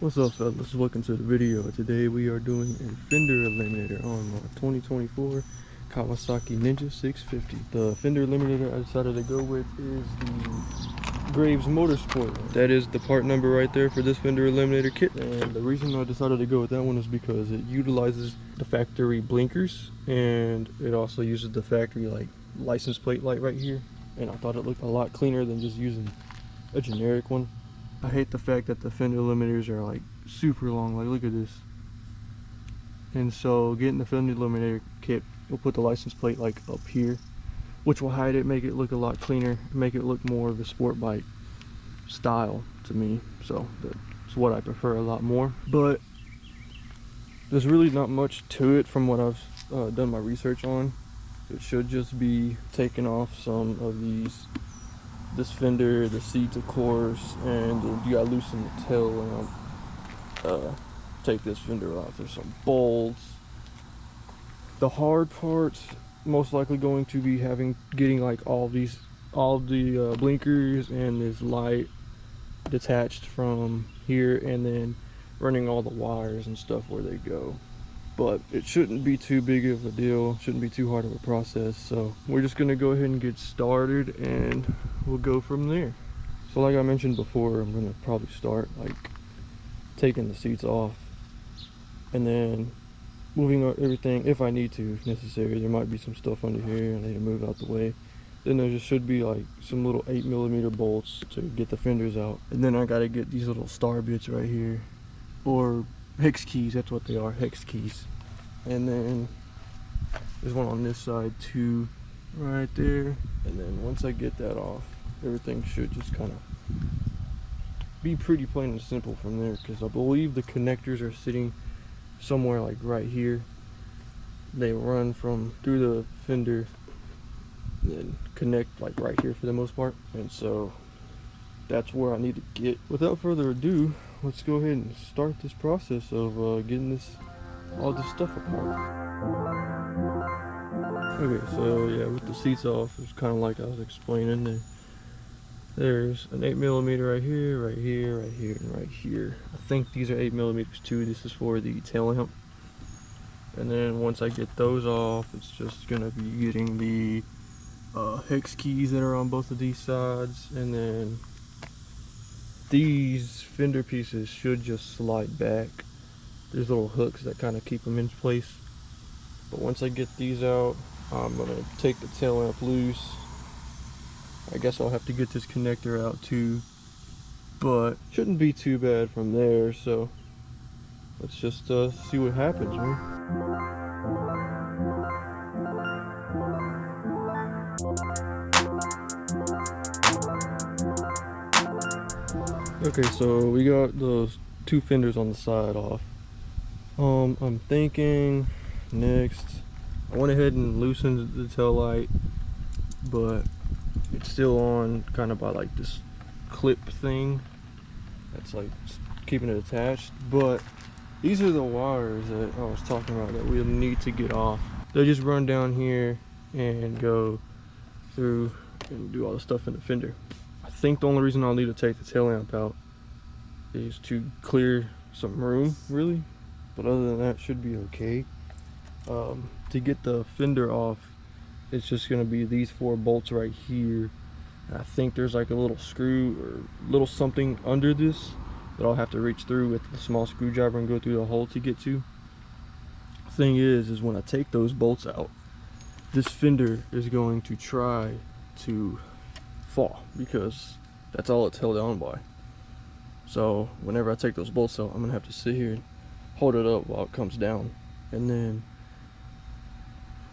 What's up, fellas? Welcome to the video. Today we are doing a Fender Eliminator on my 2024 Kawasaki Ninja 650. The Fender Eliminator I decided to go with is the Graves Motorsport. That is the part number right there for this Fender Eliminator kit. And the reason I decided to go with that one is because it utilizes the factory blinkers, and it also uses the factory license plate light right here. And I thought it looked a lot cleaner than just using a generic one. I hate the fact that the Fender Eliminators are like super long, like look at this. And so getting the Fender Eliminator kit, you'll put the license plate like up here, which will hide it, make it look a lot cleaner, make it look more of a sport bike style to me. So that's what I prefer a lot more. But there's really not much to it from what I've done my research on. It should just be taking off some of this fender, the seats of course, and you gotta loosen the tail lamp, take this fender off. There's some bolts. The hard parts most likely going to be getting like all the blinkers and this light detached from here, and then running all the wires and stuff where they go. But it shouldn't be too big of a deal, shouldn't be too hard of a process. So we're just gonna go ahead and get started and we'll go from there. So like I mentioned before, I'm gonna probably start like taking the seats off and then moving everything if I need to, if necessary. There might be some stuff under here I need to move out the way. Then there just should be like some little 8mm bolts to get the fenders out. And then I gotta get these little star bits right here, or hex keys, that's what they are, hex keys. And then there's one on this side too, right there. And then once I get that off, everything should just kind of be pretty plain and simple from there, because I believe the connectors are sitting somewhere like right here. They run through the fender and then connect like right here for the most part, and so that's where I need to get. Without further ado, let's go ahead and start this process of getting all this stuff apart. Okay, so yeah, with the seats off, it's kind of like I was explaining. There's an 8mm right here, right here, right here, and right here. I think these are 8mm too. This is for the tail lamp. And then once I get those off, it's just gonna be getting the hex keys that are on both of these sides, and then these fender pieces should just slide back. There's little hooks that kind of keep them in place. But once I get these out, I'm gonna take the tail lamp loose. I guess I'll have to get this connector out too, but shouldn't be too bad from there. So let's just see what happens, man. Okay, so we got those two fenders on the side off. I'm thinking next, I went ahead and loosened the tail light, but it's still on kind of by like this clip thing that's like keeping it attached. But these are the wires that I was talking about that we'll need to get off. They just run down here and go through and do all the stuff in the fender. I think the only reason I'll need to take the tail lamp out is to clear some room, really. But other than that, should be okay. To get the fender off, it's just gonna be these 4 bolts right here. And I think there's like a little screw or little something under this that I'll have to reach through with the small screwdriver and go through the hole to get to. The thing is when I take those bolts out, this fender is going to try to fall, because that's all it's held on by. So whenever I take those bolts out, I'm gonna have to sit here and hold it up while it comes down, and then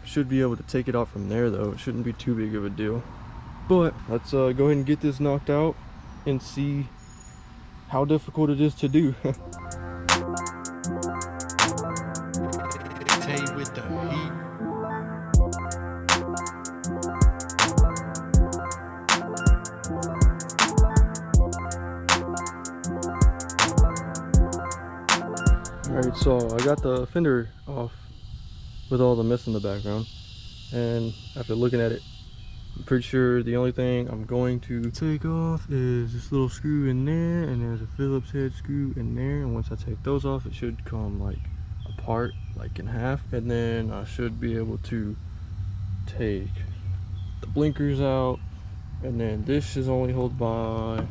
should be able to take it out from there though. It shouldn't be too big of a deal. But let's go ahead and get this knocked out and see how difficult it is to do. With the heat. Alright, so I got the fender off with all the mist in the background, and after looking at it, I'm pretty sure the only thing I'm going to take off is this little screw in there, and there's a Phillips head screw in there, and once I take those off, it should come like apart, like in half, and then I should be able to take the blinkers out, and then this is only held on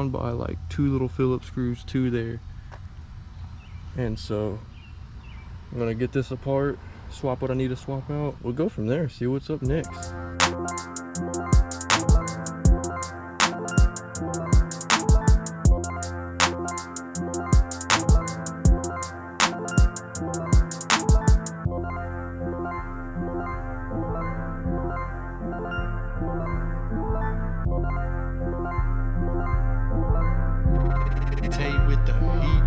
by like 2 little Phillips screws, 2 there. And so I'm gonna get this apart, swap what I need to swap out. We'll go from there, see what's up next. With the heat.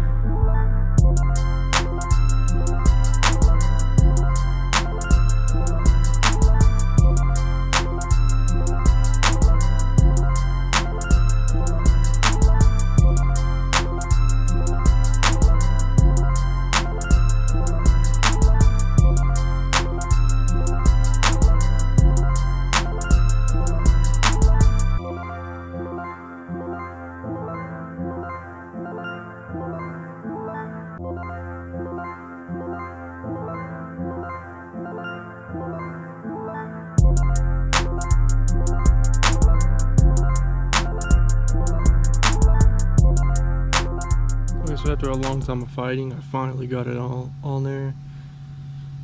So after a long time of fighting, I finally got it all on there.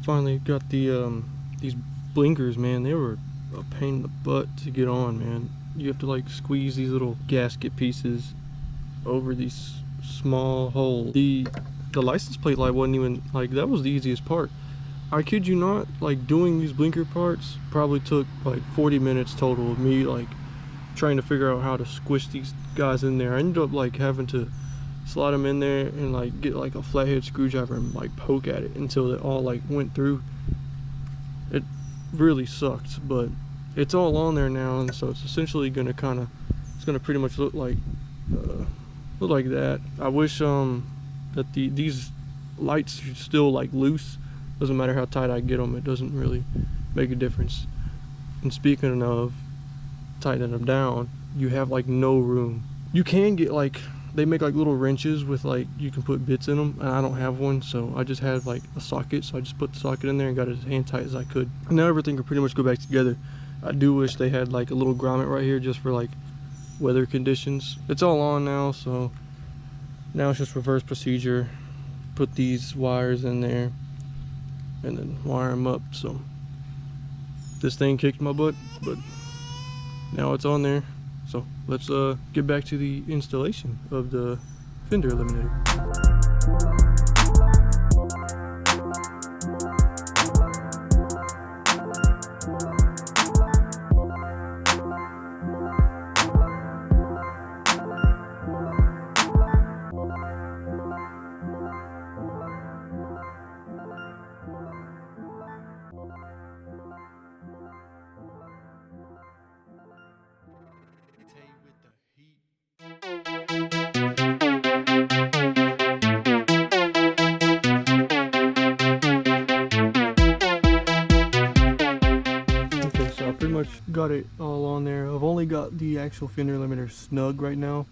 Finally got the these blinkers, man. They were a pain in the butt to get on, man. You have to like squeeze these little gasket pieces over these small holes. The license plate light wasn't even like, that was the easiest part. I kid you not, like doing these blinker parts probably took like 40 minutes total of me like trying to figure out how to squish these guys in there. I ended up like having to slide them in there and like get like a flathead screwdriver and like poke at it until it all like went through. It really sucked, but it's all on there now, and so it's essentially gonna it's gonna pretty much look like that. I wish that these lights are still like loose. Doesn't matter how tight I get them, it doesn't really make a difference. And speaking of tightening them down, you have like no room. You can get like, they make like little wrenches with like, you can put bits in them, and I don't have one, so I just had like a socket, so I just put the socket in there and got it as hand tight as I could. Now everything can pretty much go back together. I do wish they had like a little grommet right here just for like weather conditions. It's all on now, so now it's just reverse procedure. Put these wires in there and then wire them up. So this thing kicked my butt, but now it's on there. So let's get back to the installation of the Fender Eliminator. Pretty much got it all on there. I've only got the actual Fender Eliminator snug right now.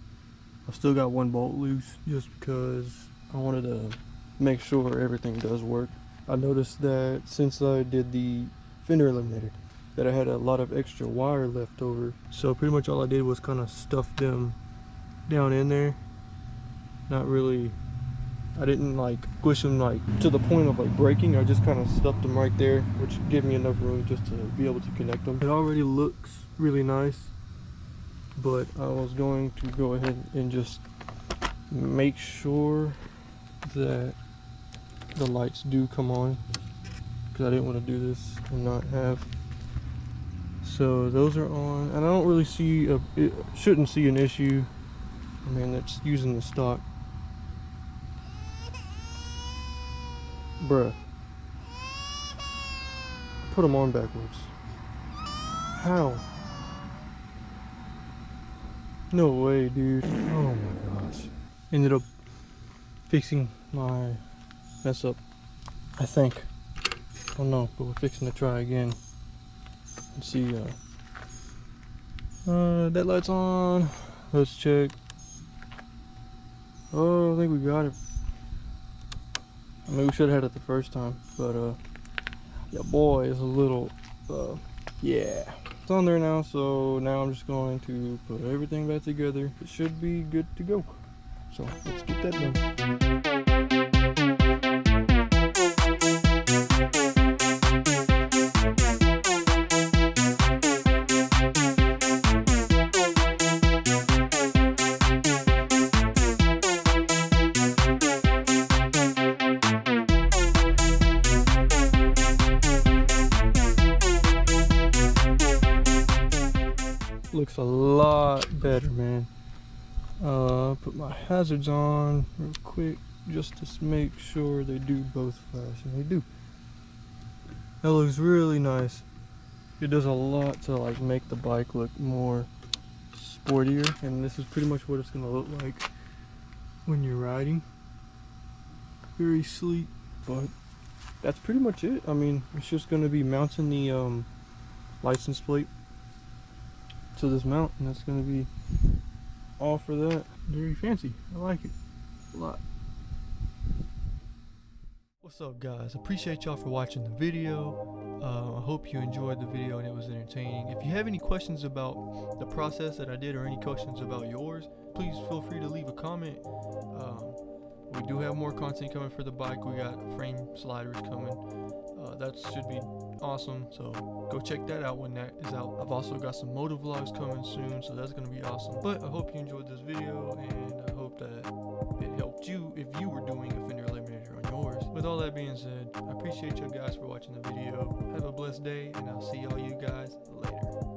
I've still got one bolt loose just because I wanted to make sure everything does work. I noticed that since I did the Fender Eliminator that I had a lot of extra wire left over, so pretty much all I did was kind of stuff them down in there. Not really, I didn't like squish them like to the point of like breaking. I just kind of stuffed them right there, which gave me enough room just to be able to connect them. It already looks really nice, but I was going to go ahead and just make sure that the lights do come on, because I didn't want to do this and not have. So those are on, and I don't really see shouldn't see an issue. I mean, that's using the stock. Bruh. Put them on backwards. How? No way, dude. Oh my gosh. Ended up fixing my mess up, I think. I don't know, but we're fixing to try again. Let's see, that light's on. Let's check. Oh, I think we got it. I mean, we should have had it the first time, but yeah, boy, is a little, yeah. It's on there now, so now I'm just going to put everything back together. It should be good to go. So let's get that done. Looks a lot better, man. Put my hazards on real quick just to make sure they do both flash, and they do. That looks really nice. It does a lot to like make the bike look more sportier, and this is pretty much what it's gonna look like when you're riding. Very sleek, but that's pretty much it. I mean, it's just gonna be mounting the license plate to this mount, and that's gonna be all for that. Very fancy. I like it a lot. What's up, guys? Appreciate y'all for watching the video. I hope you enjoyed the video and it was entertaining. If you have any questions about the process that I did or any questions about yours, please feel free to leave a comment. We do have more content coming for the bike. We got frame sliders coming. That should be awesome, so go check that out when that is out. I've also got some motor vlogs coming soon, so that's gonna be awesome. But I hope you enjoyed this video, and I hope that it helped you if you were doing a Fender Eliminator on yours. With all that being said, I appreciate you guys for watching the video. Have a blessed day, and I'll see all you guys later.